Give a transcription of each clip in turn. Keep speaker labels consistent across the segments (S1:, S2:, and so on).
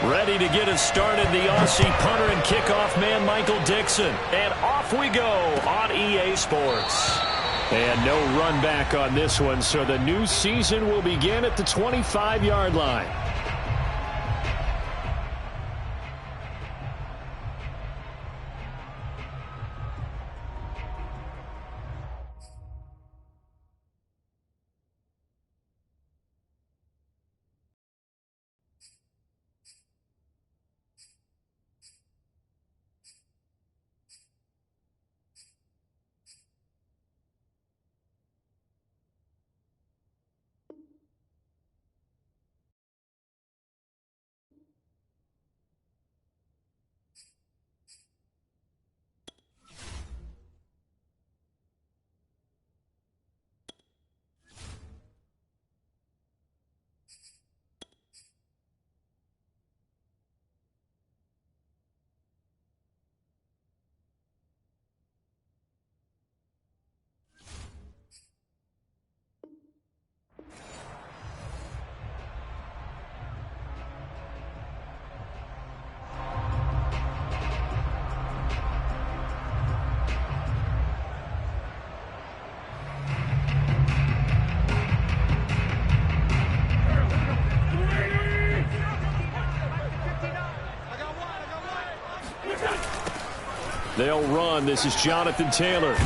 S1: Ready to get us started, the Aussie punter and kickoff man, Michael Dixon. And off we go on EA Sports. And no run back on this one, so the new season will begin at the 25-yard line. They'll run. This is Jonathan Taylor.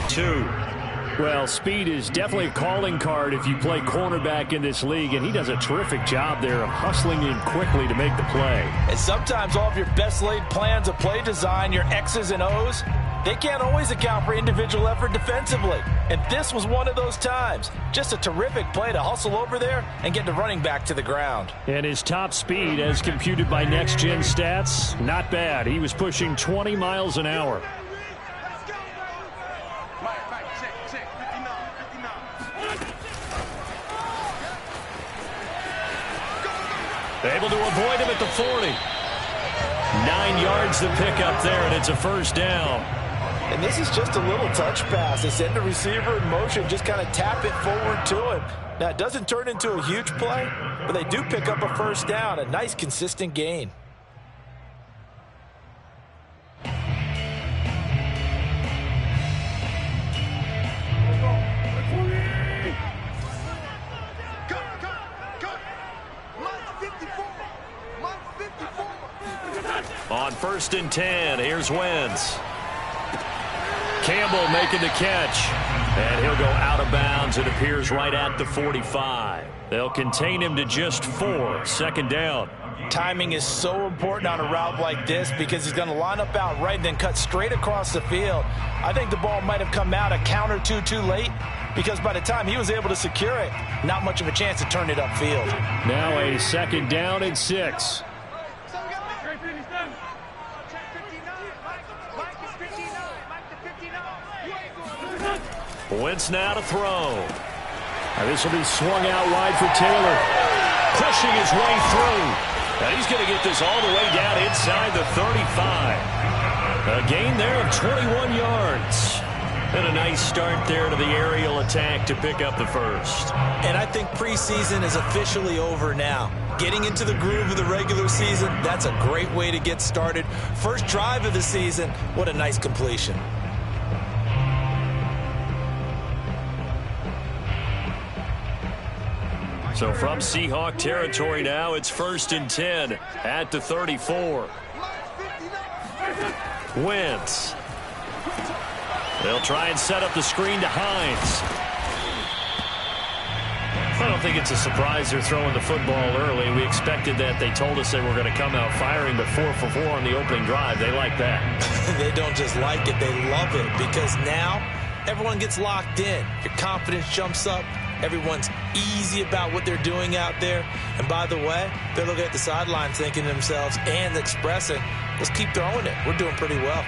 S1: 2. Well, speed is definitely a calling card if you play cornerback in this league, and he does a terrific job there of hustling in quickly to make the play.
S2: And sometimes all of your best laid plans of play design, your X's and O's, they can't always account for individual effort defensively. And this was one of those times. Just a terrific play to hustle over there and get the running back to the ground.
S1: And his top speed, as computed by Next Gen Stats, not bad. He was pushing 20 miles an hour. Able to avoid him at the 40. 9 yards to pick up there, and it's a first down.
S2: And this is just a little touch pass. They send the receiver in motion, just kind of tap it forward to him. Now, it doesn't turn into a huge play, but they do pick up a first down, a nice, consistent gain.
S1: On 1st and 10, here's Wentz. Campbell making the catch. And he'll go out of bounds, it appears, right at the 45. They'll contain him to just 4. Second down.
S2: Timing is so important on a route like this because he's going to line up out right and then cut straight across the field. I think the ball might have come out a count or two too late because by the time he was able to secure it, not much of a chance to turn it upfield.
S1: Now a second down and 6. Wentz now to throw. This will be swung out wide for Taylor. Pushing his way through. And he's going to get this all the way down inside the 35. A gain there of 21 yards. And a nice start there to the aerial attack to pick up the first.
S2: And I think preseason is officially over now. Getting into the groove of the regular season, that's a great way to get started. First drive of the season, what a nice completion.
S1: So from Seahawk territory now, it's 1st and 10 at the 34. Wentz. They'll try and set up the screen to Hines. I don't think it's a surprise they're throwing the football early. We expected that. They told us they were going to come out firing, but 4 for 4 on the opening drive. They like that.
S2: They don't just like it, they love it because now everyone gets locked in. Your confidence jumps up. Everyone's easy about what they're doing out there. And by the way, they're looking at the sideline thinking to themselves and expressing, let's keep throwing it. We're doing pretty well.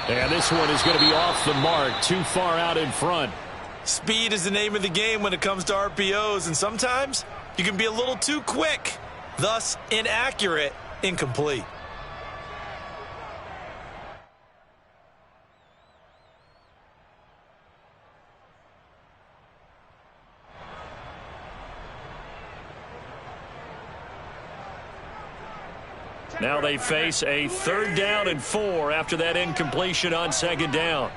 S1: And this one is going to be off the mark, too far out in front.
S2: Speed is the name of the game when it comes to RPOs, and sometimes you can be a little too quick. thus inaccurate, incomplete.
S1: Now they face a 3rd down and 4 after that incompletion on 2nd down.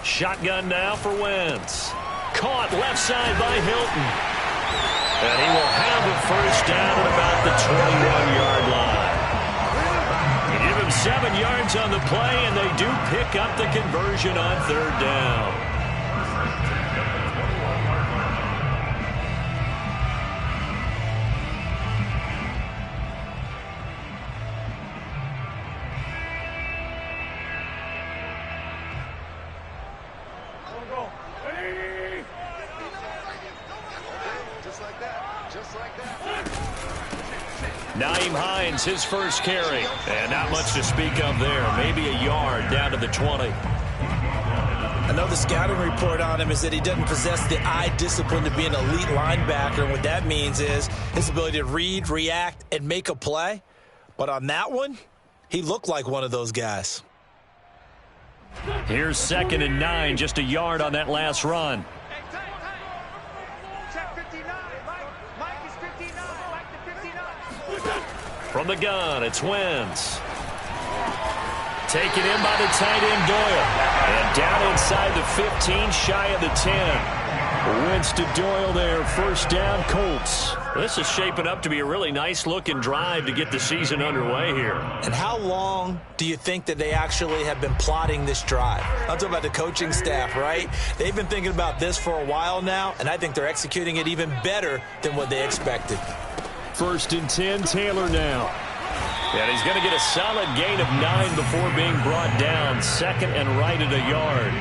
S1: Shotgun now for Wentz. Caught left side by Hilton. And he will have the 1st down at about the 21-yard line. You give him 7 yards on the play, and they do pick up the conversion on 3rd down. Nyheim Hines, his first carry. And not much to speak of there. Maybe a yard down to the 20.
S2: I know the scouting report on him is that he doesn't possess the eye discipline to be an elite linebacker. And what that means is his ability to read, react, and make a play. But on that one, he looked like one of those guys.
S1: Here's 2nd and 9, just a yard on that last run. From the gun, it's Wentz. Taken in by the tight end Doyle. And down inside the 15, shy of the 10. Wentz to Doyle there, 1st down, Colts. This is shaping up to be a really nice-looking drive to get the season underway here.
S2: And how long do you think that they actually have been plotting this drive? I'm talking about the coaching staff, right? They've been thinking about this for a while now, and I think they're executing it even better than what they expected.
S1: 1st and 10, Taylor now. And he's going to get a solid gain of 9 before being brought down. 2nd and right at a yard.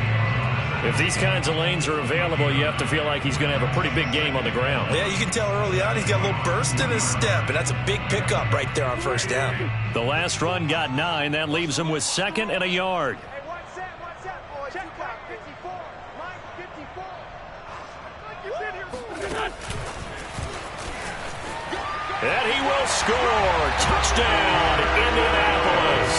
S1: If these kinds of lanes are available, you have to feel like he's going to have a pretty big game on the ground.
S2: Yeah, you can tell early on he's got a little burst in his step, and that's a big pickup right there on 1st down.
S1: The last run got 9. That leaves him with 2nd and a yard. And he will score. Touchdown, Indianapolis.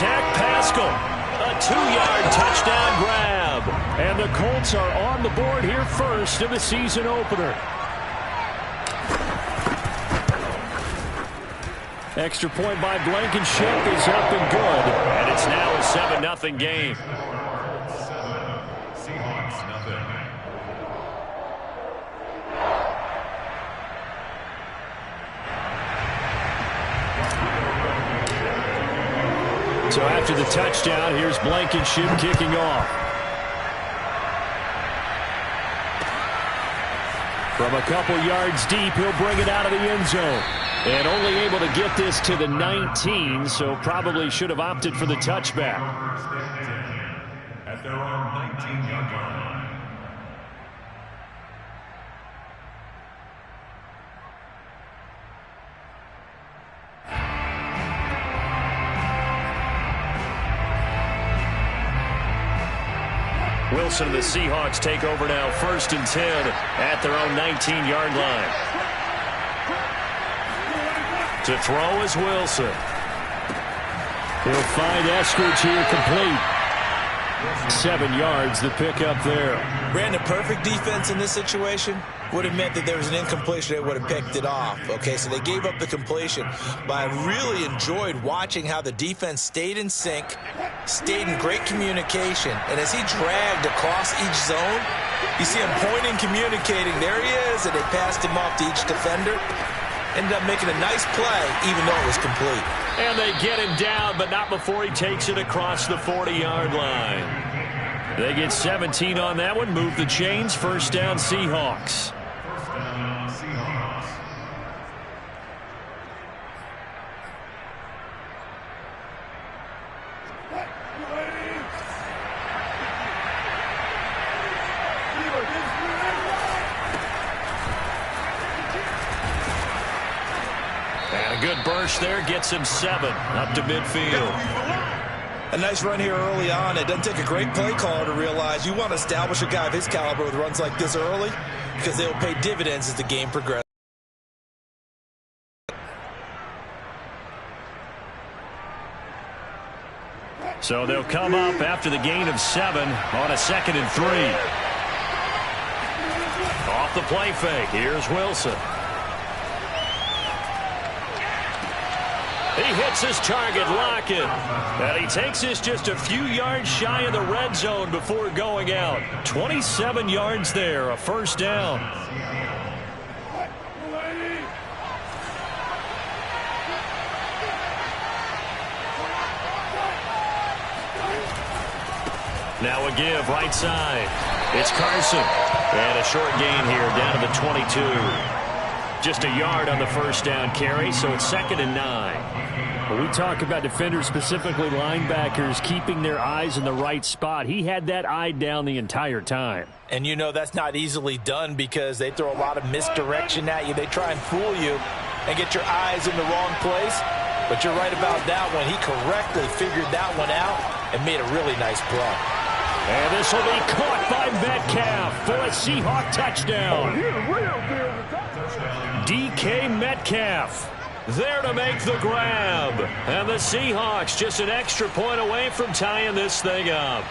S1: Zach Pascal, a 2-yard touchdown grab. And the Colts are on the board here first in the season opener. Extra point by Blankenship is up and good. And it's now a 7-0 game. So after the touchdown, here's Blankenship kicking off. From a couple yards deep, he'll bring it out of the end zone. And only able to get this to the 19, so probably should have opted for the touchback. At their own 19-yard line. Wilson and the Seahawks take over now, 1st and 10 at their own 19-yard line. To throw is Wilson. He'll find Eskridge here complete. 7 yards, the pickup there.
S2: Brandon, perfect defense in this situation would have meant that there was an incompletion. They would have picked it off. Okay, so they gave up the completion. But I really enjoyed watching how the defense stayed in sync, stayed in great communication. And as he dragged across each zone, you see him pointing, communicating. There he is, and they passed him off to each defender. Ended up making a nice play, even though it was complete.
S1: And they get him down, but not before he takes it across the 40-yard line. They get 17 on that one, move the chains, 1st down Seahawks. And a good burst there gets him 7 up to midfield.
S2: A nice run here early on. It doesn't take a great play caller to realize you want to establish a guy of his caliber with runs like this early. because they will pay dividends as the game progresses.
S1: So they'll come up after the gain of 7 on a 2nd and 3. Off the play fake. Here's Wilson. He hits his target, Lockett. And he takes this just a few yards shy of the red zone before going out. 27 yards there, a first down. Now a give, right side. It's Carson. And a short gain here, down to the 22. Just a yard on the first down carry, so it's 2nd and 9.
S3: When we talk about defenders, specifically linebackers, keeping their eyes in the right spot, he had that eye down the entire time.
S2: And you know that's not easily done because they throw a lot of misdirection at you. They try and fool you and get your eyes in the wrong place. But you're right about that one. He correctly figured that one out and made a really nice play.
S1: And this will be caught by Metcalf for a Seahawk touchdown. DK Metcalf there to make the grab. And the Seahawks just an extra point away from tying this thing up.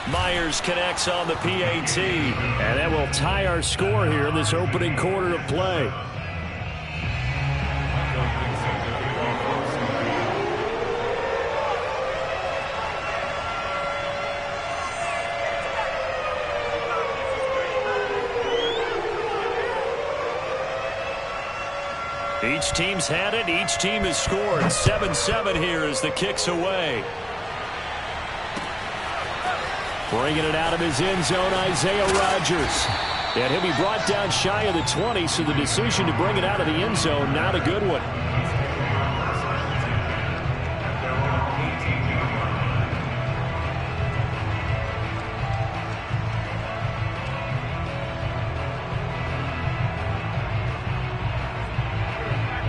S1: Myers connects on the PAT.
S3: And that will tie our score here in this opening quarter of play.
S1: Each team's had it. Each team has scored. 7-7 here as the kick's away. Bringing it out of his end zone, Isaiah Rodgers. And he'll be brought down shy of the 20, so the decision to bring it out of the end zone, not a good one.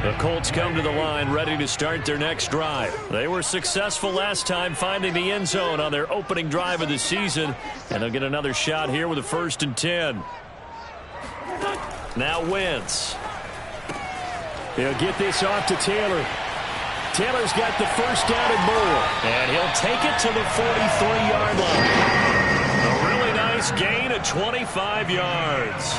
S1: The Colts come to the line ready to start their next drive. They were successful last time finding the end zone on their opening drive of the season, and they'll get another shot here with a 1st and 10. Now Wentz.
S3: He'll get this off to Taylor. Taylor's got the first down and more.
S1: And he'll take it to the 43-yard line. A really nice gain of 25 yards.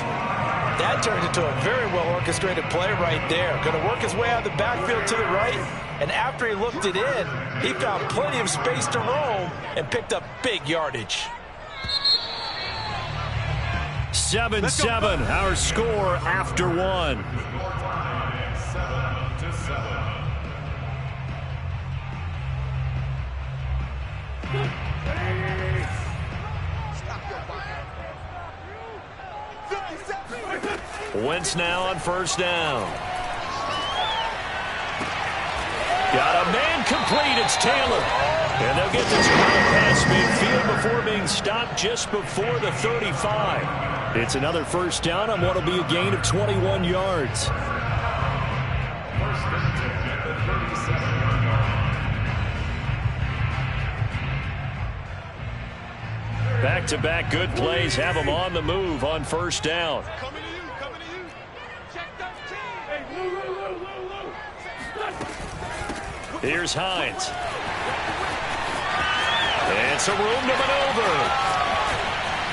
S2: That turned into a very well-orchestrated play right there. Going to work his way out of the backfield to the right, and after he looked it in, he found plenty of space to roam and picked up big yardage.
S1: 7-7, our score after 1. Wentz now on first down. Got a man complete. It's Taylor. And they'll get this ball past midfield before being stopped just before the 35.
S3: It's another first down on what will be a gain of 21 yards.
S1: Back-to-back good plays have them on the move on first down. Here's Hines. And some room to maneuver.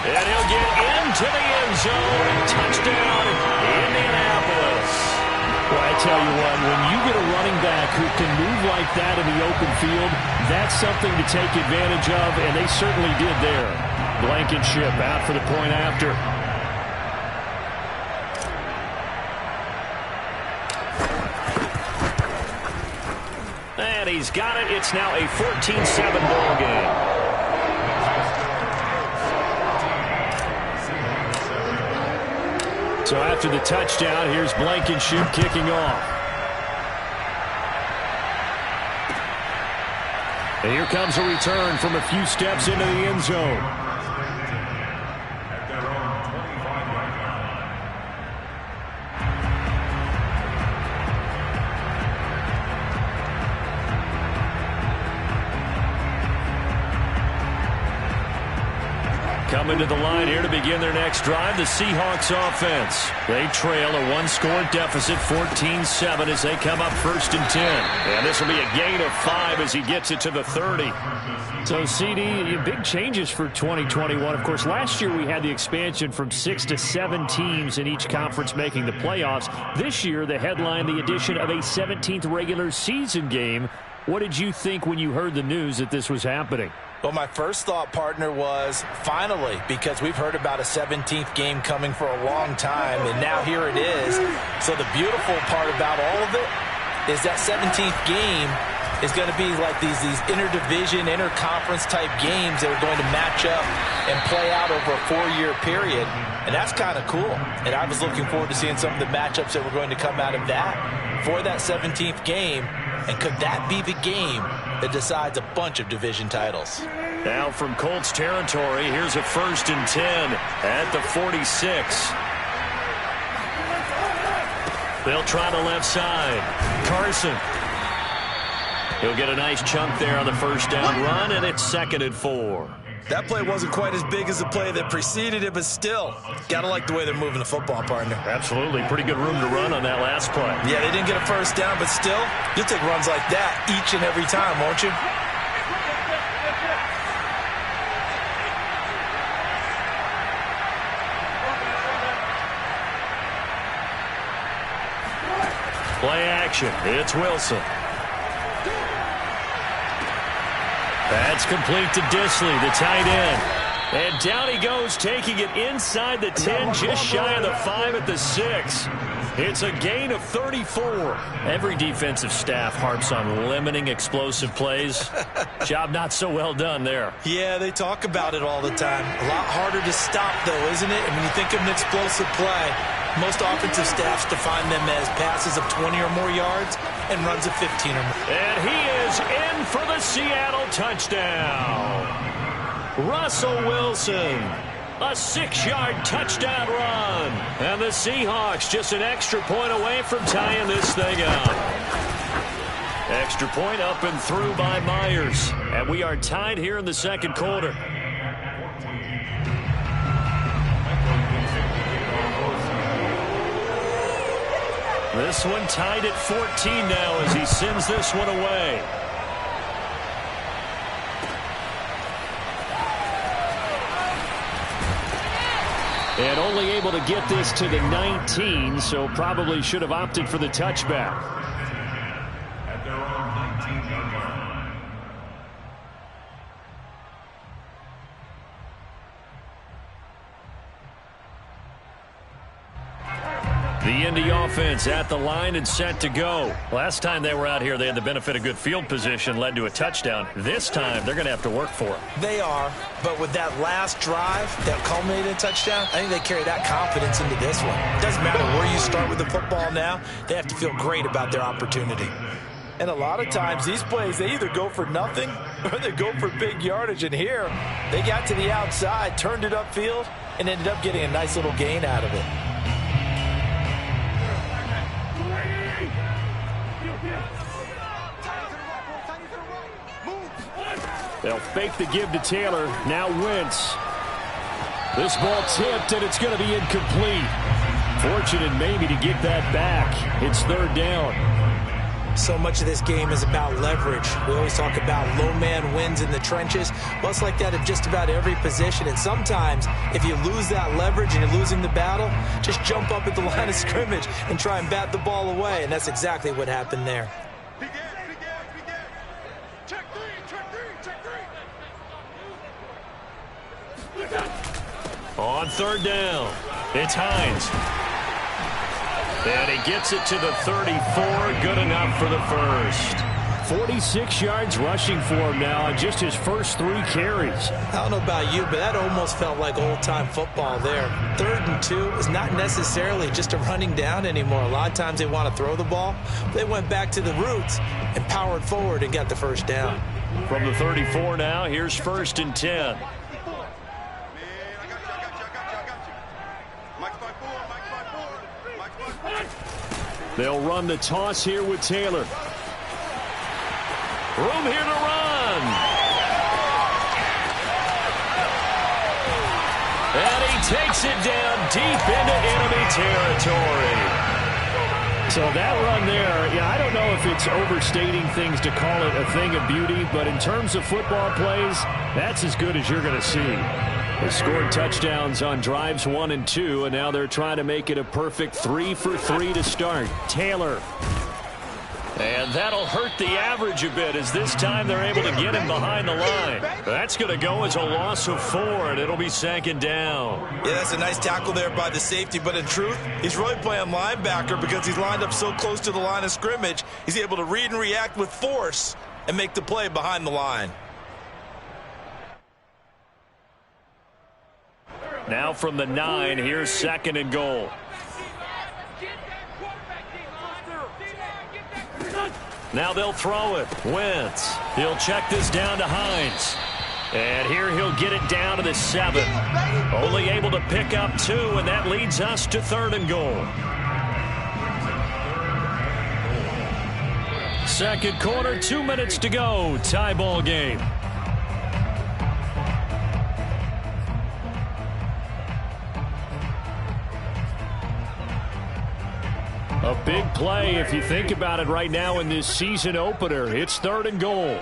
S1: And he'll get into the end zone. Touchdown, Indianapolis.
S3: Well, I tell you what, when you get a running back who can move like that in the open field, that's something to take advantage of, and they certainly did there. Blankenship out for the point after.
S1: And he's got it. It's now a 14-7 ball game.
S3: So after the touchdown, here's Blankenship kicking off. And here comes a return from a few steps into the end zone.
S1: coming to the line here to begin their next drive. The Seahawks offense. They trail a one-score deficit, 14-7, as they come up 1st and 10. And this will be a gain of 5 as he gets it to the 30.
S3: So, CD, big changes for 2021. Of course, last year we had the expansion from 6 to 7 teams in each conference making the playoffs. This year, the headline, the addition of a 17th regular season game. What did you think when you heard the news that this was happening?
S2: Well, my first thought, partner, was finally, because we've heard about a 17th game coming for a long time, and now here it is. So the beautiful part about all of it is that 17th game is going to be like these interdivision, interconference type games that are going to match up and play out over a 4-year period. And that's kind of cool. And I was looking forward to seeing some of the matchups that were going to come out of that for that 17th game. And could that be the game that decides a bunch of division titles?
S1: Now from Colts territory, here's a 1st and 10 at the 46. They'll try the left side. Carson. He'll get a nice chunk there on the first down run, and it's 2nd and 4.
S2: That play wasn't quite as big as the play that preceded it, but still, gotta like the way they're moving the football, partner.
S1: Absolutely. Pretty good room to run on that last play.
S2: Yeah, they didn't get a first down, but still, you'll take runs like that each and every time, won't you?
S1: Play action. It's Wilson. That's complete to Disley, the tight end. And down he goes, taking it inside the 10, just shy of the 5 at the 6. It's a gain of 34. Every defensive staff harps on limiting explosive plays. Job not so well done there.
S2: Yeah, they talk about it all the time. A lot harder to stop, though, isn't it? And when you think of an explosive play, most offensive staffs define them as passes of 20 or more yards and runs of 15 or more.
S1: And he is in for the Seattle touchdown. Russell Wilson, a 6-yard touchdown run. And the Seahawks just an extra point away from tying this thing up. Extra point up and through by Myers. And we are tied here in the 2nd quarter. This one tied at 14 now as he sends this one away. And only able to get this to the 19, so probably should have opted for the touchback.
S4: At their own 19-yard line.
S1: The Indy offense at the line and set to go. Last time they were out here, they had the benefit of good field position, led to a touchdown. This time, they're going to have to work for it.
S2: They are, but with that last drive that culminated in a touchdown, I think they carry that confidence into this one. It doesn't matter where you start with the football now. They have to feel great about their opportunity. And a lot of times, these plays, they either go for nothing or they go for big yardage. And here, they got to the outside, turned it upfield, and ended up getting a nice little gain out of it.
S3: They'll fake the give to Taylor. Now Wentz. This ball tipped, and it's going to be incomplete. Fortunate maybe to get that back. It's 3rd down.
S2: So much of this game is about leverage. We always talk about low man wins in the trenches. Well, it's like that at just about every position. And sometimes, if you lose that leverage and you're losing the battle, just jump up at the line of scrimmage and try and bat the ball away. And that's exactly what happened there.
S1: On 3rd down, it's Hines. And he gets it to the 34, good enough for the first.
S3: 46 yards rushing for him now on just his first 3 carries.
S2: I don't know about you, but that almost felt like old-time football there. 3rd and 2 is not necessarily just a running down anymore. A lot of times they want to throw the ball. They went back to the roots and powered forward and got the first down.
S1: From the 34 now, here's 1st and 10.
S3: They'll run the toss here with Taylor.
S1: Room here to run. takes it down deep into enemy territory.
S3: So that run there, yeah, I don't know if it's overstating things to call it a thing of beauty, but in terms of football plays, that's as good as you're going to see. They scored touchdowns on drives 1 and 2, and now they're trying to make it a perfect 3 for 3 to start. Taylor.
S1: And that'll hurt the average a bit as this time they're able to get him behind the line. That's going to go as a loss of 4, and it'll be 2nd down.
S2: Yeah, that's a nice tackle there by the safety, but in truth, he's really playing linebacker because he's lined up so close to the line of scrimmage. He's able to read and react with force and make the play behind the line.
S1: Now from the 9, here's 2nd and goal. Now they'll throw it. Wentz. He'll check this down to Hines. And here he'll get it down to the 7. Only able to pick up 2, and that leads us to 3rd and goal. Second quarter, 2 minutes to go. Tie ball game. A big play if you think about it right now in this season opener. It's 3rd and goal.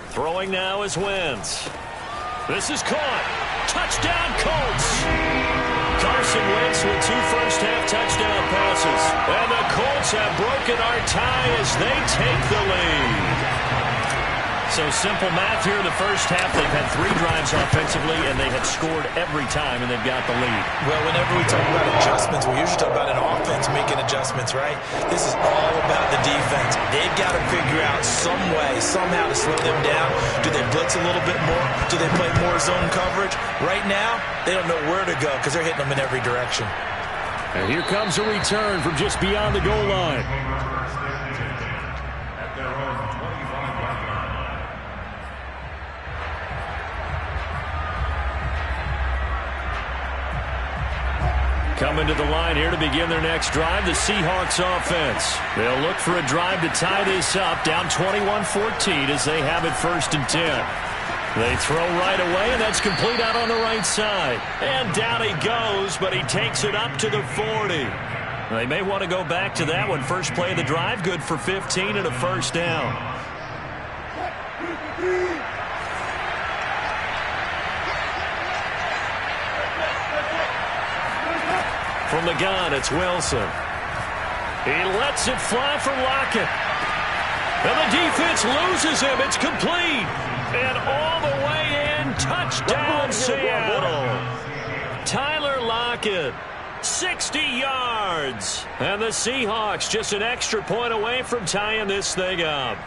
S1: Throwing now is Wentz. This is caught. Touchdown Colts. Carson Wentz with 2 first-half touchdown passes. And the Colts have broken our tie as they take the lead. So simple math here in the first half. They've had 3 drives offensively, and they have scored every time, and they've got the lead.
S2: Well, whenever we talk about adjustments, we usually talk about an offense making adjustments, right? This is all about the defense. They've got to figure out some way, somehow to slow them down. Do they blitz a little bit more? Do they play more zone coverage? Right now, they don't know where to go because they're hitting them in every direction.
S3: And here comes a return from just beyond the goal line.
S1: Coming to the line here to begin their next drive, the Seahawks offense. They'll look for a drive to tie this up, down 21-14 as they have it 1st and 10. They throw right away, and that's complete out on the right side. And down he goes, but he takes it up to the 40. They may want to go back to that one. First play of the drive, good for 15 and a 1st down. From the gun, it's Wilson. He lets it fly for Lockett. And the defense loses him. It's complete. And all the way in, touchdown Seattle. Tyler Lockett, 60 yards. And the Seahawks just an extra point away from tying this thing up.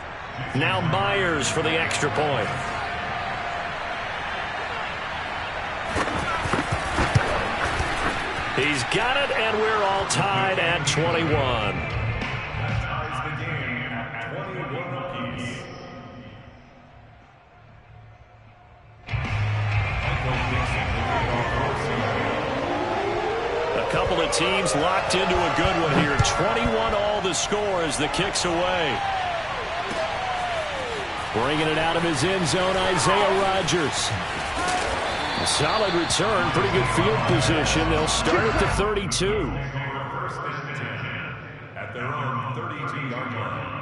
S1: Now Myers for the extra point. He's got it, and we're all tied at 21.
S4: That ties the game at 21 apiece.
S1: A couple of teams locked into a good one here. 21 all the score as the kick's away.
S3: Bringing it out of his end zone, Isaiah Rodgers. A solid return, pretty good field position. They'll start at the 32.
S4: First and 10 at their own 32-yard line.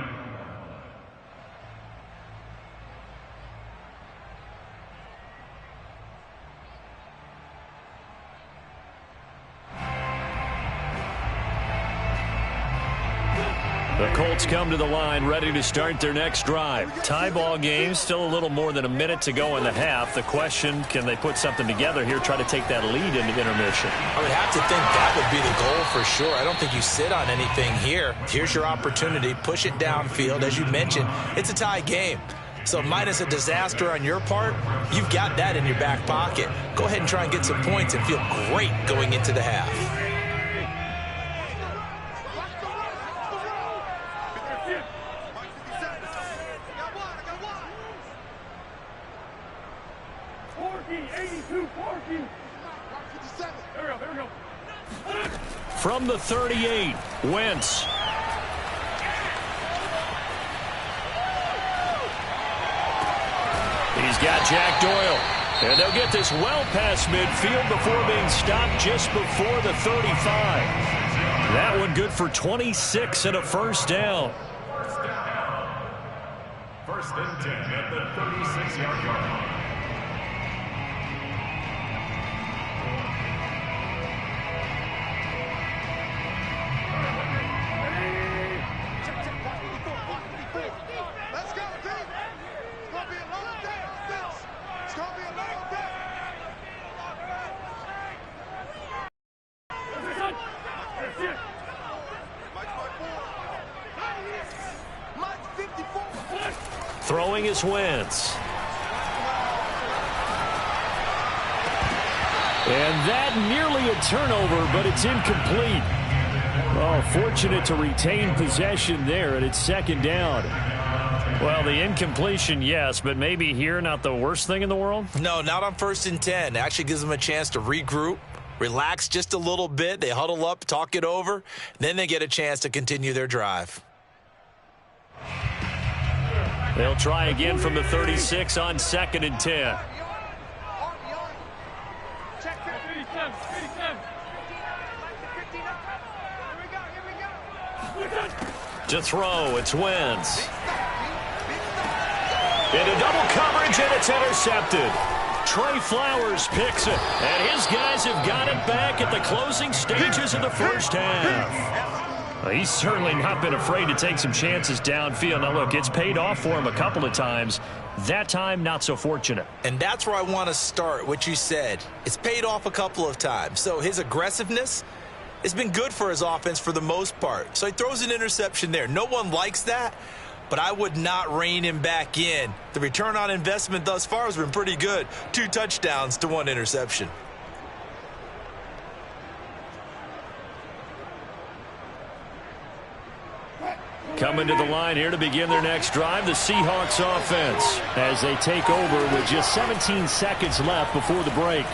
S1: The Colts come to the line ready to start their next drive. Tie ball game, still a little more than a minute to go in the half. The question, can they put something together here, try to take that lead into intermission?
S2: I would have to think that would be the goal for sure. I don't think you sit on anything here. Here's your opportunity. Push it downfield. As you mentioned, it's a tie game. So minus a disaster on your part, you've got that in your back pocket. Go ahead and try and get some points and feel great going into the half.
S1: From the 38, Wentz. got Jack Doyle. And they'll get this well past midfield before being stopped just before the 35. That one good for 26 and a first down.
S4: First and 10 at the 36-yard line.
S5: Let's go, team. It's going to be a long day on this. It's going to be a long day. Mike 54.
S1: Throwing is Wentz.
S3: And that nearly a turnover, but it's incomplete. Oh, fortunate to retain possession there, and it's second down.
S1: Well, the incompletion, yes, but maybe here not the worst thing in the world?
S2: No, not on first and 10. Actually gives them a chance to regroup, relax just a little bit. They huddle up, talk it over. Then they get a chance to continue their drive.
S1: They'll try again from the 36 on second and 10. To throw, it's Wentz. Into double coverage, and it's intercepted. Trey Flowers picks it, and his guys have got it back at the closing stages of the first half. Well, he's certainly not been afraid to take some chances downfield. Now, look, it's paid off for him a couple of times. That time, not so fortunate.
S2: And that's where I want to start, what you said. It's paid off a couple of times. So his aggressiveness has been good for his offense for the most part. So he throws an interception there. No one likes that, but I would not rein him back in. The return on investment thus far has been pretty good. 2 touchdowns to 1 interception.
S1: Coming to the line here to begin their next drive, the Seahawks offense, as they take over with just 17 seconds left before the break.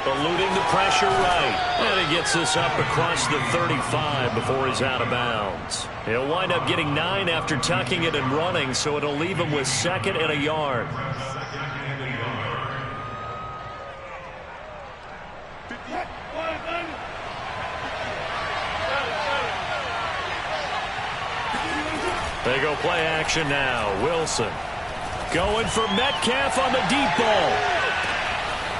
S1: Eluding the pressure right. And he gets this up across the 35 before he's out of bounds. He'll wind up getting 9 after tucking it and running, so it'll leave him with 2nd and a yard. They go play action now. Wilson going for Metcalf on the deep ball.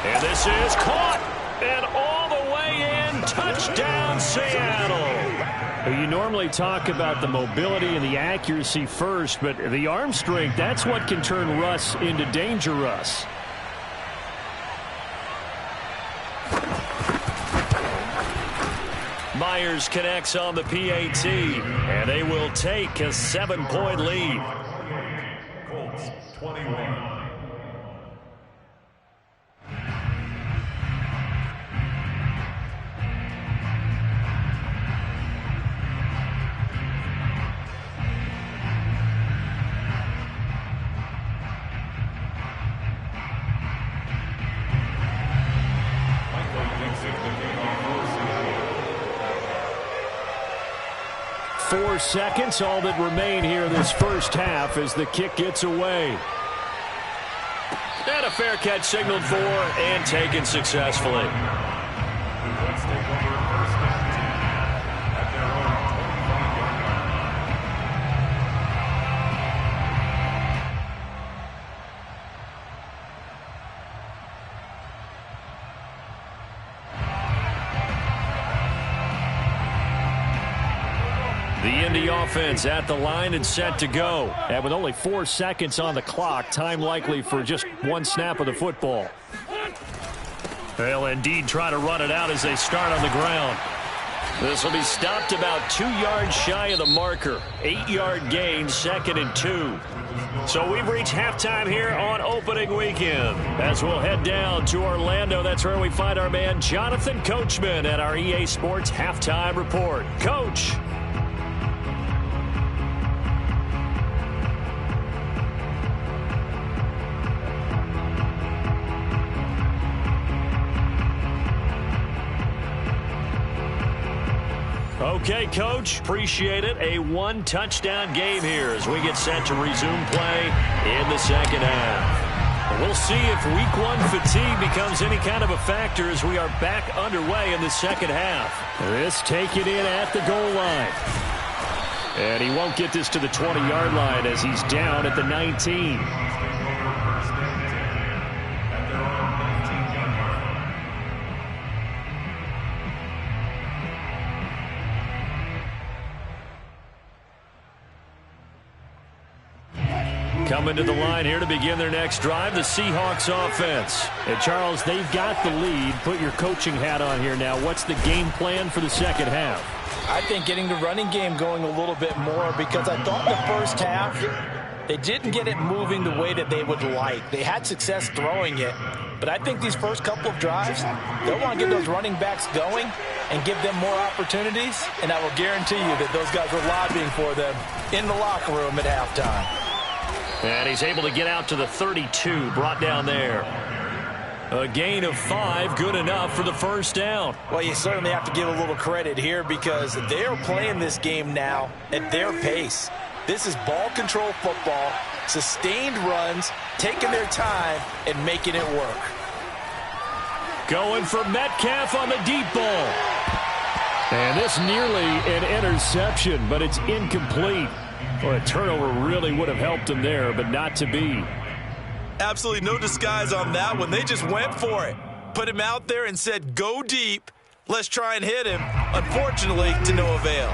S1: And this is caught. And all the way in. Touchdown, Seattle.
S3: You normally talk about the mobility and the accuracy first, but the arm strength, that's what can turn Russ into Danger Russ.
S1: Myers connects on the PAT, and they will take a 7-point lead.
S4: Colts 21.
S3: Four seconds, all that remain here in this first half as the kick gets away.
S1: And a fair catch signaled for and taken successfully.
S4: Let's take over first and 10 at their own 25-yard line.
S1: The Indy offense at the line and set to go.
S3: And with only 4 seconds on the clock, time likely for just 1 snap of the football.
S1: They'll indeed try to run it out as they start on the ground. This will be stopped about 2 yards shy of the marker. 8-yard gain, 2nd and 2. So we've reached halftime here on opening weekend. As we'll head down to Orlando, that's where we find our man Jonathan Coachman at our EA Sports Halftime Report. Coach. Okay, Coach, appreciate it. A one-touchdown game here as we get set to resume play in the second half. We'll see if week one fatigue becomes any kind of a factor as we are back underway in the second half.
S3: This taken in at the goal line. And he won't get this to the 20-yard line as he's down at the 19.
S1: Coming to the line here to begin their next drive, the Seahawks offense.
S3: And Charles, they've got the lead. Put your coaching hat on here now. What's the game plan for the second half?
S2: I think getting the running game going a little bit more, because I thought in the first half they didn't get it moving the way that they would like. They had success throwing it, but I think these first couple of drives, they'll want to get those running backs going and give them more opportunities, and I will guarantee you that those guys were lobbying for them in the locker room at halftime.
S1: And he's able to get out to the 32, brought down there. A gain of 5, good enough for the first down.
S2: Well, you certainly have to give a little credit here because they're playing this game now at their pace. This is ball control football, sustained runs, taking their time and making it work.
S1: Going for Metcalf on the deep ball.
S3: And this nearly an interception, but it's incomplete. Well, a turnover really would have helped him there, but not to be.
S2: Absolutely no disguise on that one. They just went for it. Put him out there and said, go deep. Let's try and hit him. Unfortunately, to no avail.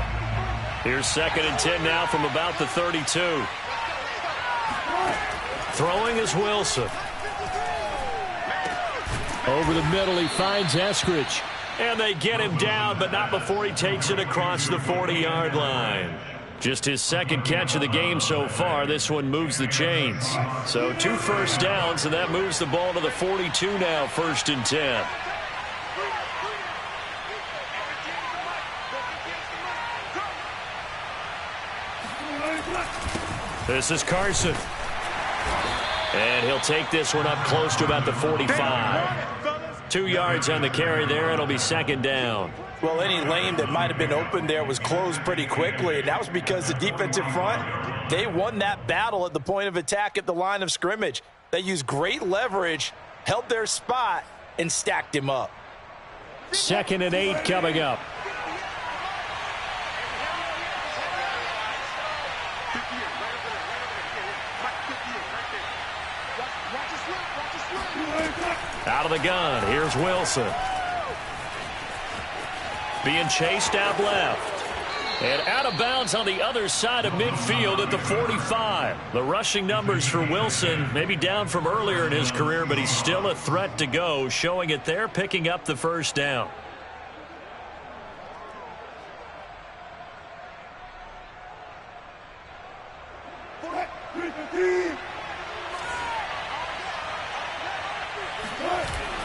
S1: Here's 2nd and 10 now from about the 32. Throwing is Wilson.
S3: Over the middle, he finds Eskridge.
S1: And they get him down, but not before he takes it across the 40-yard line. Just his second catch of the game so far. This one moves the chains. So 2 first downs, and that moves the ball to the 42 now, 1st and 10. This is Carson. And he'll take this one up close to about the 45. 2 yards on the carry there. It'll be 2nd down.
S2: Well, any lane that might have been open there was closed pretty quickly, and that was because the defensive front, they won that battle at the point of attack at the line of scrimmage. They used great leverage, held their spot, and stacked him up.
S3: 2nd and 8 coming up.
S1: Out of the gun, here's Wilson. Being chased out left. And out of bounds on the other side of midfield at the 45. The rushing numbers for Wilson, maybe down from earlier in his career, but he's still a threat to go, showing it there, picking up the first down.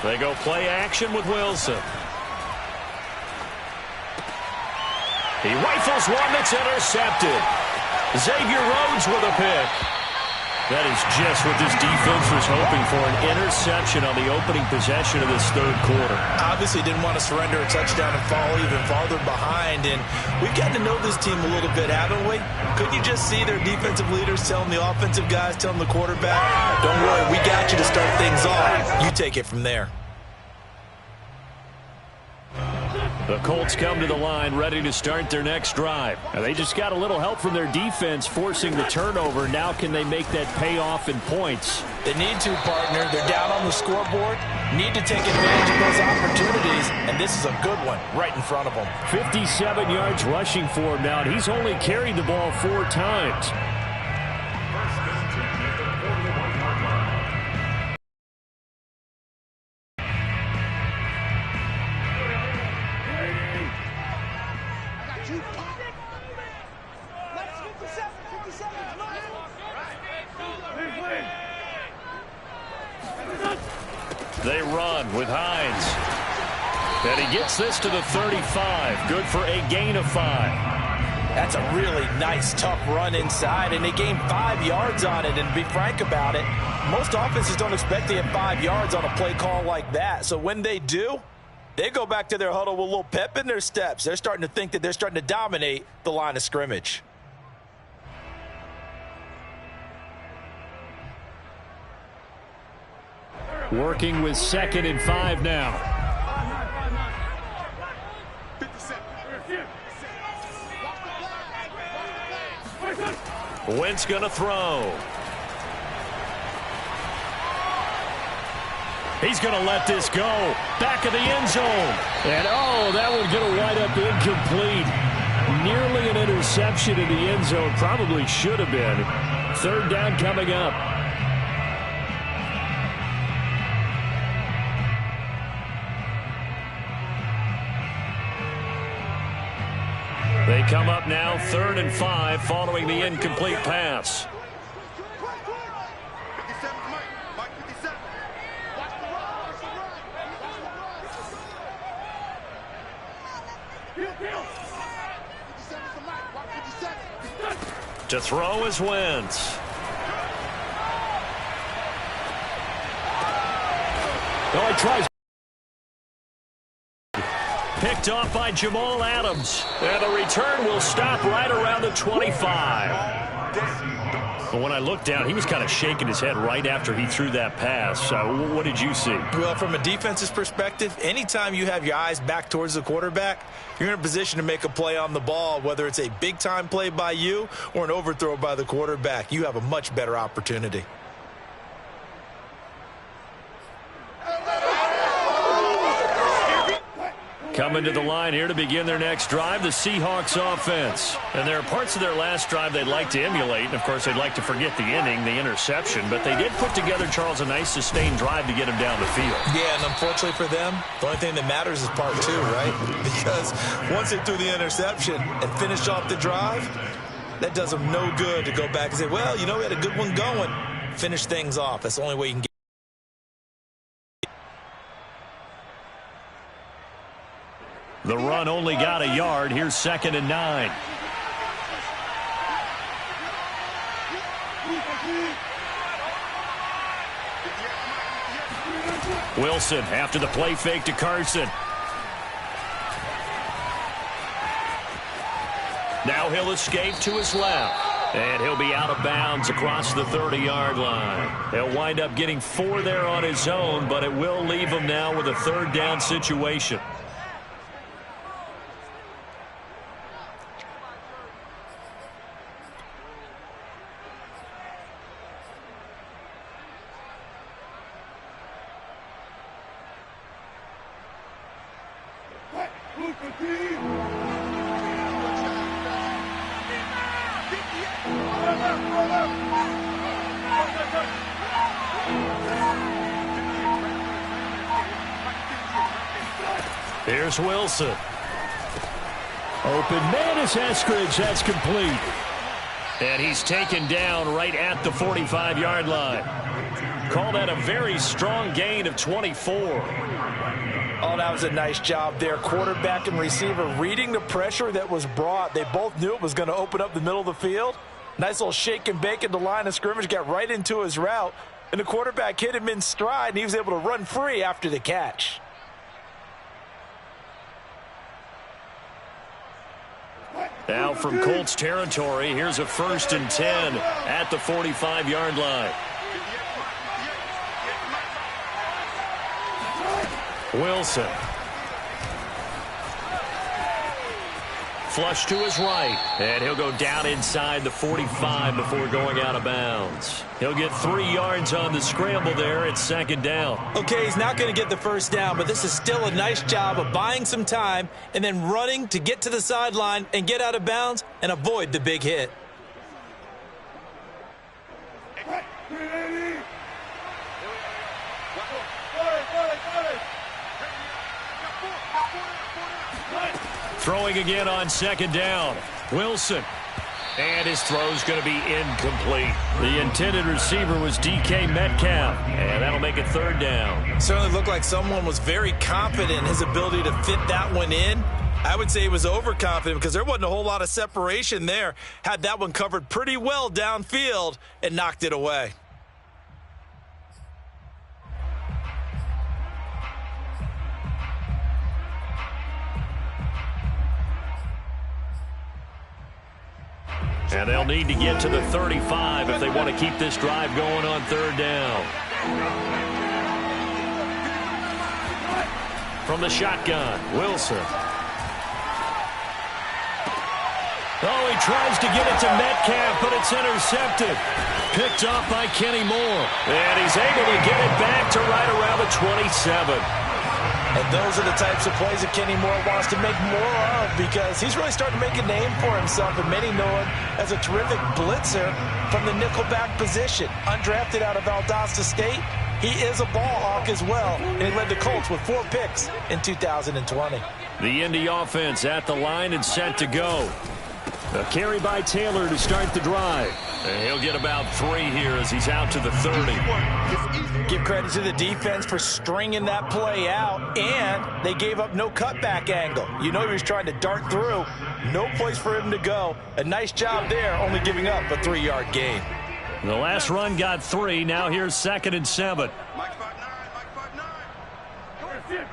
S1: They go play action with Wilson. He rifles one that's intercepted. Xavier Rhodes with a pick. That is just what this defense was hoping for, an interception on the opening possession of this 3rd quarter.
S2: Obviously didn't want to surrender a touchdown and fall even farther behind, and we've gotten to know this team a little bit, haven't we? Couldn't you just see their defensive leaders telling the offensive guys, telling the quarterback, don't worry, we got you to start things off. You take it from there.
S1: The Colts come to the line ready to start their next drive.
S3: Now they just got a little help from their defense forcing the turnover. Now can they make that pay off in points?
S2: They need to, partner. They're down on the scoreboard. Need to take advantage of those opportunities, and this is a good one right in front of them.
S3: 57 yards rushing for him now, and he's only carried the ball 4 times.
S1: They run with Hines. And he gets this to the 35. Good for a gain of 5.
S2: That's a really nice, tough run inside, and they gained 5 yards on it. And to be frank about it, most offenses don't expect to get 5 yards on a play call like that. So when they do, They go back to their huddle with a little pep in their steps. They're starting to think that they're starting to dominate the line of scrimmage.
S3: Working with 2nd and 5 now.
S5: 57.
S1: Wentz going to throw. He's going to let this go. Back of the end zone.
S3: And, oh, that one going to wind up incomplete. Nearly an interception in the end zone. Probably should have been. 3rd down coming up.
S1: They come up now 3rd and 5 following the incomplete pass.
S5: 57 Mike. Mike 57. Watch the run. Watch the run. Watch the run. 57 for Mike. Watch 57.
S1: To throw is Wentz.
S3: Oh, he tries.
S1: Picked off by Jamal Adams. And the return will stop right around the 25. But when I looked down, he was kind of shaking his head right after he threw that pass. What did you see?
S2: Well, from a defense's perspective, anytime you have your eyes back towards the quarterback, you're in a position to make a play on the ball, whether it's a big-time play by you or an overthrow by the quarterback. You have a much better opportunity.
S1: Coming to the line here to begin their next drive, the Seahawks offense. And there are parts of their last drive they'd like to emulate. And, of course, they'd like to forget the inning, the interception. But they did put together, Charles, a nice sustained drive to get him down the field.
S2: Yeah, and unfortunately for them, the only thing that matters is part 2, right? Because once they threw the interception and finished off the drive, that does them no good to go back and say, well, you know, we had a good one going. Finish things off. That's the only way you can get.
S1: The run only got a yard. Here's 2nd and 9. Wilson after the play fake to Carson. Now he'll escape to his left. And he'll be out of bounds across the 30-yard line. He'll wind up getting 4 there on his own, but it will leave him now with a 3rd down situation. Here's Wilson.
S3: Open man is Eskridge. That's complete.
S1: And he's taken down right at the 45-yard line. Call that a very strong gain of 24.
S2: Oh, that was a nice job there. Quarterback and receiver reading the pressure that was brought. They both knew it was going to open up the middle of the field. Nice little shake and bake at the line of scrimmage. Got right into his route. And the quarterback hit him in stride, and he was able to run free after the catch.
S1: Now from Colts territory, here's a 1st and 10 at the 45-yard line. Wilson. Flush to his right. And he'll go down inside the 45 before going out of bounds. He'll get 3 yards on the scramble there at 2nd down.
S2: Okay, he's not going to get the 1st down, but this is still a nice job of buying some time and then running to get to the sideline and get out of bounds and avoid the big hit.
S1: Throwing again on 2nd down. Wilson. And his throw's going to be incomplete. The intended receiver was DK Metcalf. And that'll make it 3rd down.
S2: Certainly looked like someone was very confident in his ability to fit that one in. I would say he was overconfident because there wasn't a whole lot of separation there. Had that one covered pretty well downfield and knocked it away.
S1: And they'll need to get to the 35 if they want to keep this drive going on third down. From the shotgun, Wilson. Oh, he tries to get it to Metcalf, but it's intercepted. Picked off by Kenny Moore. And he's able to get it back to right around the 27.
S2: And those are the types of plays that Kenny Moore wants to make more of, because he's really starting to make a name for himself, and many know him as a terrific blitzer from the nickelback position. Undrafted out of Valdosta State, he is a ball hawk as well, and he led the Colts with 4 picks in 2020.
S1: The Indy offense at the line and set to go. A carry by Taylor to start the drive. And he'll get about 3 here as he's out to the 30.
S2: Give credit to the defense for stringing that play out, and they gave up no cutback angle. You know he was trying to dart through. No place for him to go. A nice job there, only giving up a 3-yard gain.
S1: The last run got 3. Now here's 2nd and 7.
S5: Mike 5'9", Mike 5'9".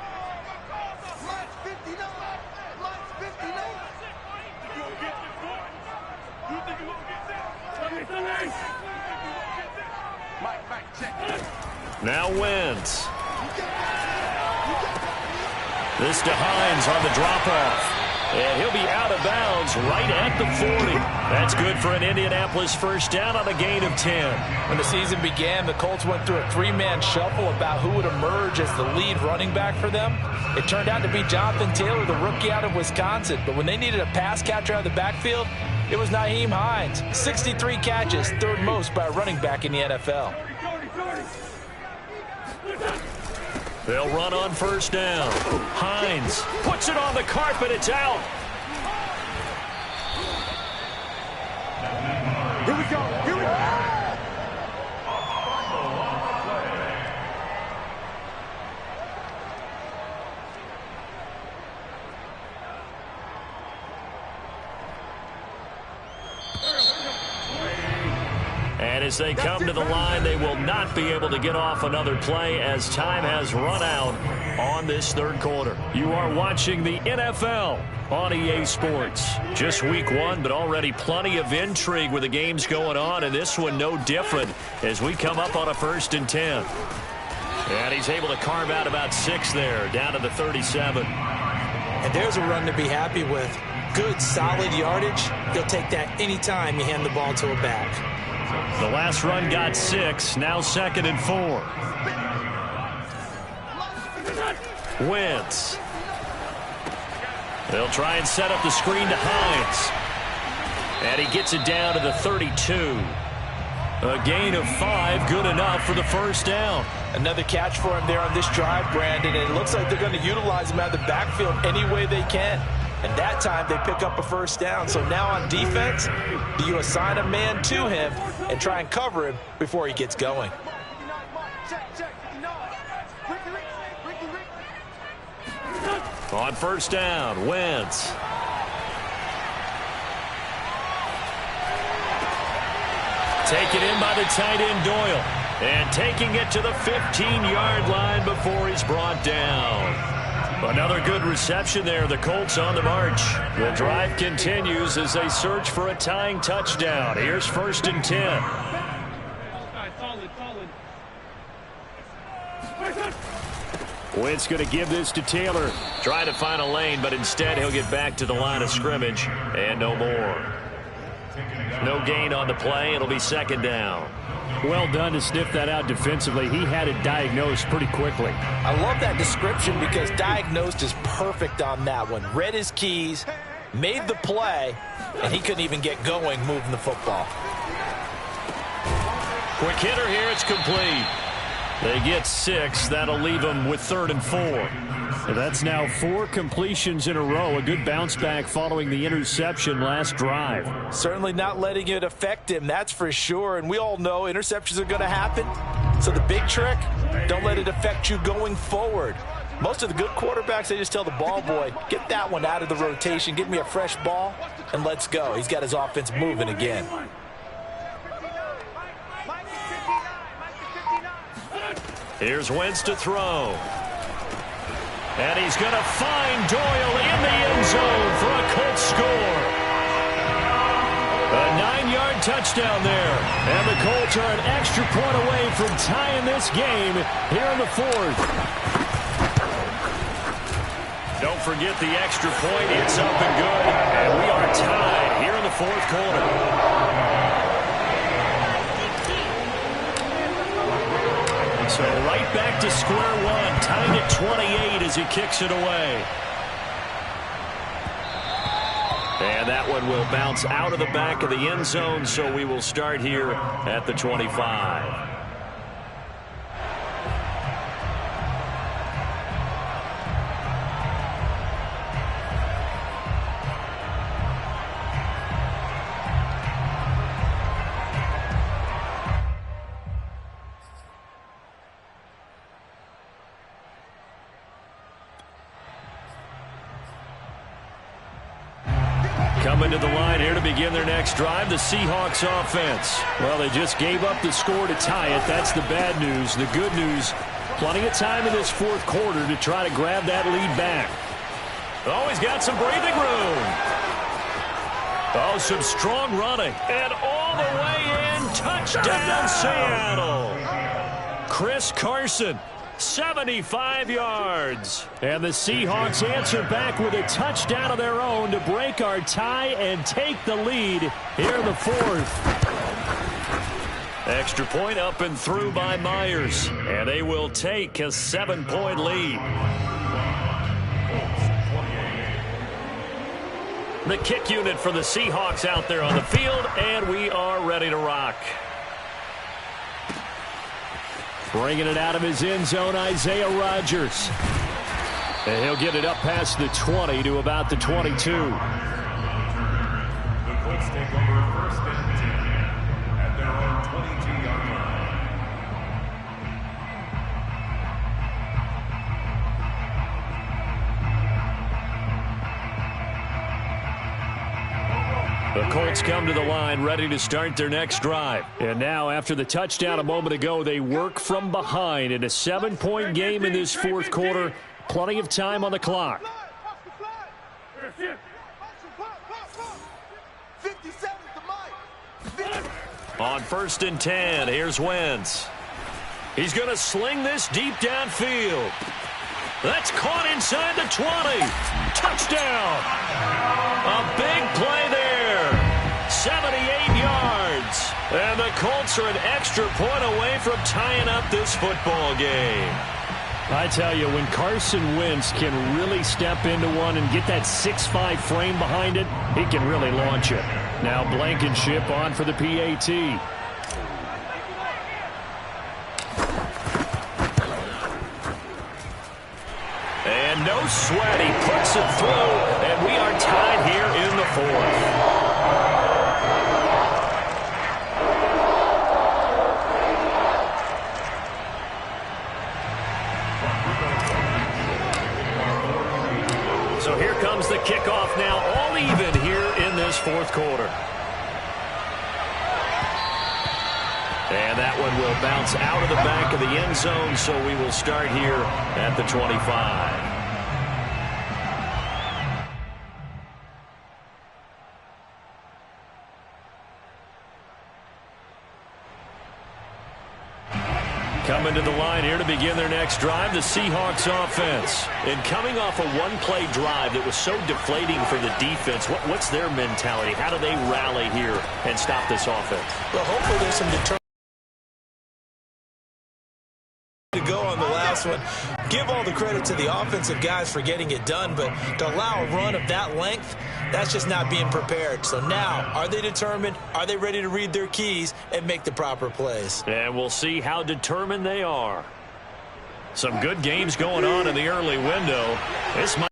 S5: Mike 59, Mike 59. You gonna get this one? You think you gonna get this? Mike, check.
S1: Now Wentz. This to Hines on the drop-off. And he'll be out of bounds right at the 40. That's good for an Indianapolis first down on a gain of 10.
S2: When the season began, the Colts went through a 3-man shuffle about who would emerge as the lead running back for them. It turned out to be Jonathan Taylor, the rookie out of Wisconsin. But when they needed a pass catcher out of the backfield, it was Nyheim Hines. 63 catches, 3rd most by a running back in the NFL.
S1: They'll run on first down. Hines puts it on the carpet. It's out.
S5: Here we go. Here we go.
S1: And as they come to the line, they will not be able to get off another play as time has run out on this 3rd quarter. You are watching the NFL on EA Sports. Just week 1, but already plenty of intrigue with the games going on, and this one no different as we come up on a 1st and 10. And he's able to carve out about 6 there, down to the 37.
S2: And there's a run to be happy with. Good, solid yardage. He'll take that anytime you hand the ball to a back.
S1: The last run got 6. Now 2nd and 4. Wentz. They'll try and set up the screen to Hines. And he gets it down to the 32. A gain of 5, good enough for the first down.
S2: Another catch for him there on this drive, Brandon. And it looks like they're going to utilize him out of the backfield any way they can. And that time they pick up a first down. So now on defense, do you assign a man to him and try and cover him before he gets going?
S1: On first down, Wentz. Taken in by the tight end Doyle. And taking it to the 15-yard line before he's brought down. Another good reception there. The Colts on the march. The drive continues as they search for a tying touchdown. Here's 1st and 10. Wentz going to give this to Taylor. Trying to find a lane, but instead he'll get back to the line of scrimmage. And no more. No gain on the play. It'll be 2nd down.
S3: Well done to sniff that out defensively. He had it diagnosed pretty quickly.
S2: I love that description because diagnosed is perfect on that one. Read his keys, made the play, and he couldn't even get going moving the football.
S1: Quick hitter here. It's complete. They get 6. That'll leave them with 3rd and 4.
S3: So that's now 4 completions in a row. A good bounce back following the interception last drive.
S2: Certainly not letting it affect him, that's for sure. And we all know interceptions are going to happen. So the big trick, don't let it affect you going forward. Most of the good quarterbacks, they just tell the ball boy, get that one out of the rotation, give me a fresh ball, and let's go. He's got his offense moving again.
S1: Here's Wentz to throw. And he's going to find Doyle in the end zone for a Colts score. A
S3: Good touchdown there. And the Colts are an extra point away from tying this game here in the fourth. Don't forget the extra point. It's up and good. And we are tied here in the fourth quarter. So right back to square one. Tied at 28 as he kicks it away. And that one will bounce out of the back of the end zone, so we will start here at the 25. Coming to the line here to begin their next drive, the Seahawks offense. Well, they just gave up the score to tie it. That's the bad news. The good news, plenty of time in this fourth quarter to try to grab that lead back. Oh, he's got some breathing room. Oh, some strong running. And all the way in, touchdown Seattle. Chris Carson. 75 yards. And the Seahawks answer back with a touchdown of their own to break our tie and take the lead here in the fourth. Extra point up and through by Myers. And they will take a 7-point lead. The kick unit for the Seahawks out there on the field, and we are ready to rock. Bringing it out of his end zone, Isaiah Rodgers. And he'll get it up past the 20 to about the 22.
S4: The Colts take over first and 10 at their own 22-yard line.
S3: The Colts come to the line ready to start their next drive. And now, after the touchdown a moment ago, they work from behind in a 7-point game in this fourth quarter. Plenty of time on the clock.
S5: 57 to Mike.
S3: On 1st and 10, here's Wentz. He's going to sling this deep downfield. That's caught inside the 20. Touchdown. A big play there. 78 yards. And the Colts are an extra point away from tying up this football game. I tell you, when Carson Wentz can really step into one and get that 6'5" frame behind it, he can really launch it. Now Blankenship on for the PAT. And no sweat, he puts it through, and we are tied here in the fourth. So here comes the kickoff now, all even here in this fourth quarter. And that one will bounce out of the back of the end zone, so we will start here at the 25. Coming to the line here to begin their next drive, the Seahawks offense. And coming off a one-play drive that was so deflating for the defense, what's their mentality? How do they rally here and stop this offense?
S2: Well, hopefully there's some determination to go on the last one. Give all the credit to the offensive guys for getting it done, but to allow a run of that length, that's just not being prepared. So now, are they determined? Are they ready to read their keys and make the proper plays?
S3: And we'll see how determined they are. Some good games going on in the early window. This might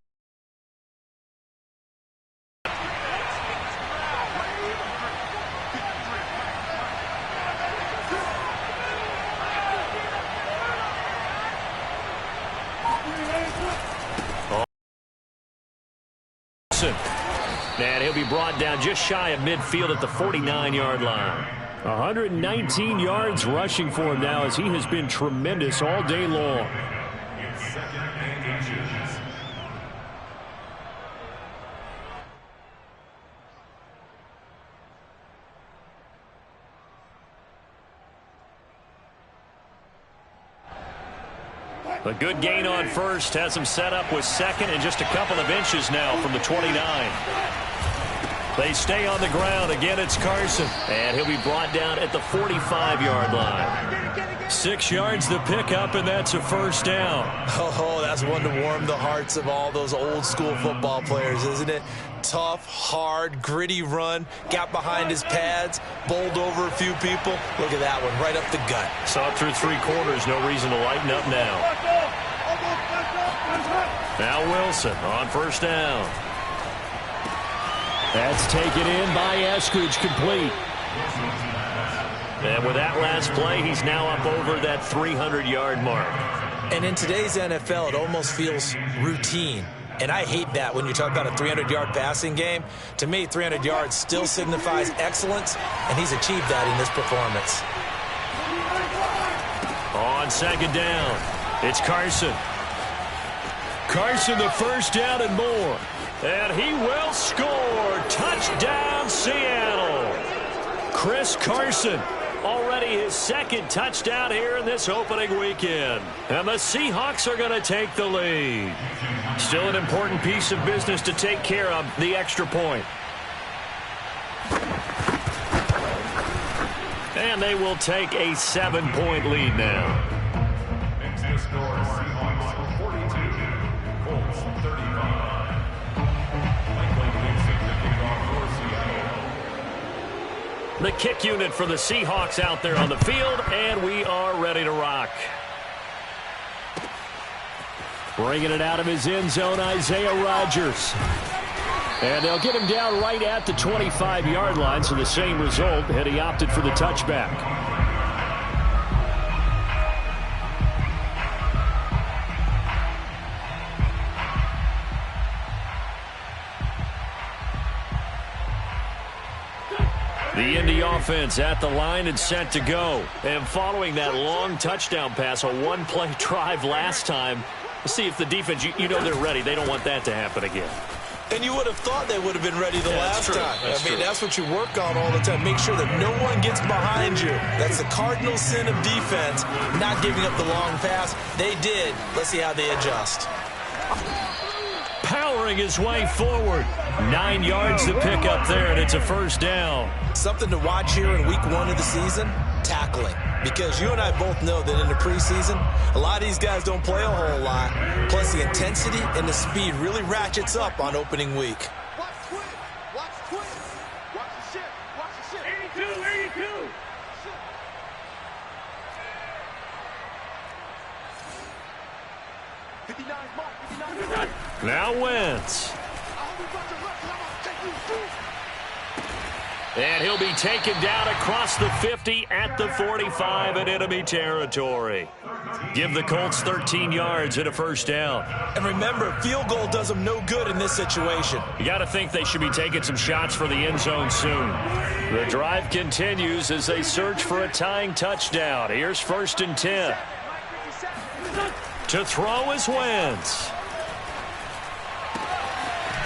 S3: and he'll be brought down just shy of midfield at the 49-yard line. 119 yards rushing for him now as he has been tremendous all day long.
S4: It's 2nd and inches.
S3: A good gain on first has him set up with second and just a couple of inches now from the 29. They stay on the ground. Again, it's Carson. And he'll be brought down at the 45-yard line. 6 yards the pickup, and that's a first down.
S2: Oh, that's one to warm the hearts of all those old-school football players, isn't it? Tough, hard, gritty run. Got behind his pads, bowled over a few people. Look at that one, right up the gut.
S3: Saw it through 3 quarters. No reason to lighten up now. Now Wilson on first down. That's taken in by Eskridge, complete. And with that last play, he's now up over that 300-yard mark.
S2: And in today's NFL, it almost feels routine. And I hate that when you talk about a 300-yard passing game. To me, 300 yards still signifies excellence, and he's achieved that in this performance.
S3: On second down, it's Carson. Carson, the first down and more. And he will score. Touchdown, Seattle. Chris Carson, already his second touchdown here in this opening weekend. And the Seahawks are going to take the lead. Still an important piece of business to take care of, the extra point. And they will take a 7-point lead now.
S4: Into score, Seahawks 42, Colts 35.
S3: The kick unit for the Seahawks out there on the field, and we are ready to rock. Bringing it out of his end zone, Isaiah Rodgers. And they'll get him down right at the 25-yard line, so the same result had he opted for the touchback. The Indy offense at the line and set to go. And following that long touchdown pass, a one-play drive last time, let's see if the defense, you know they're ready. They don't want that to happen again.
S2: And you would have thought they would have been ready the last time.
S3: That's
S2: what you work on all the time. Make sure that no one gets behind you. That's the cardinal sin of defense, not giving up the long pass. They did. Let's see how they adjust.
S3: Powering his way forward. 9 yards to pick up there, and it's a first down.
S2: Something to watch here in week 1 of the season, tackling. Because you and I both know that in the preseason, a lot of these guys don't play a whole lot. Plus, the intensity and the speed really ratchets up on opening week.
S5: Watch Twin. Watch Twin. Watch the shit. Watch the shit. 82, 82. 59 mark, 59.
S3: Now Wentz. And he'll be taken down across the 50 at the 45 in enemy territory. Give the Colts 13 yards and a first down.
S2: And remember, field goal does them no good in this situation.
S3: You got to think they should be taking some shots for the end zone soon. The drive continues as they search for a tying touchdown. Here's 1st and 10. To throw is Wentz.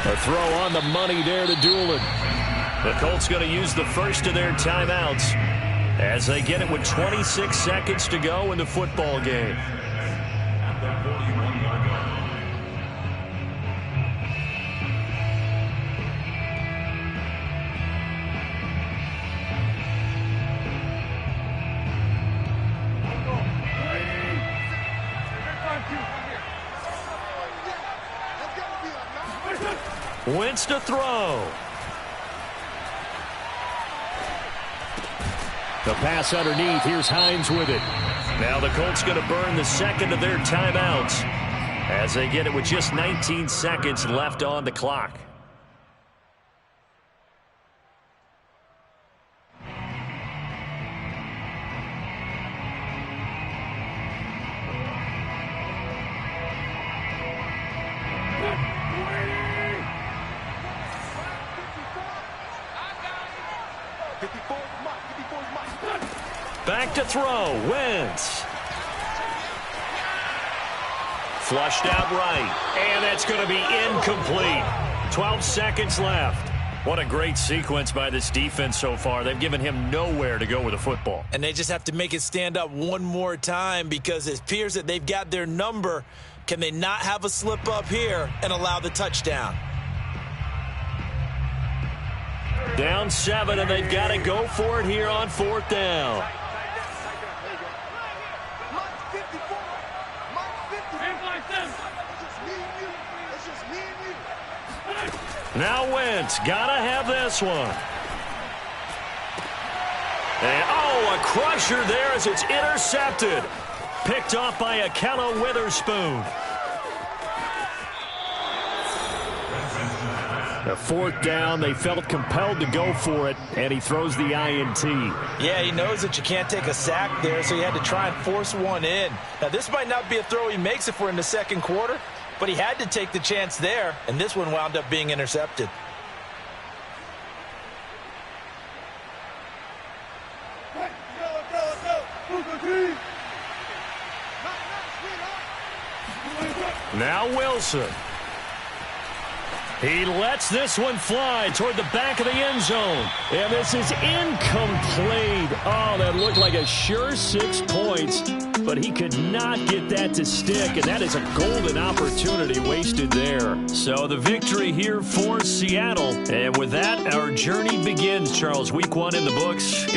S3: A throw on the money there to Doolin. The Colts going to use the first of their timeouts as they get it with 26 seconds to go in the football game. Wentz to throw. The pass underneath. Here's Hines with it. Now the Colts going to burn the second of their timeouts as they get it with just 19 seconds left on the clock. Back to throw. Wentz. Flushed out right. And that's going to be incomplete. 12 seconds left. What a great sequence by this defense so far. They've given him nowhere to go with the football.
S2: And they just have to make it stand up one more time because it appears that they've got their number. Can they not have a slip up here and allow the touchdown?
S3: Down 7, and they've got to go for it here on 4th down.
S5: Mine's 54. Mine's 54. It's just me and you. It's just me and you.
S3: Now Wentz, gotta have this one. And, oh, a crusher there as it's intercepted. Picked off by Ahkello Witherspoon. A 4th down, they felt compelled to go for it, and he throws the INT.
S2: Yeah, he knows that you can't take a sack there, so he had to try and force one in. Now, this might not be a throw he makes if we're in the second quarter, but he had to take the chance there, and this one wound up being intercepted.
S3: Now Wilson. He lets this one fly toward the back of the end zone. And this is incomplete. Oh, that looked like a sure 6 points. But he could not get that to stick. And that is a golden opportunity wasted there. So the victory here for Seattle. And with that, our journey begins, Charles. Week 1 in the books.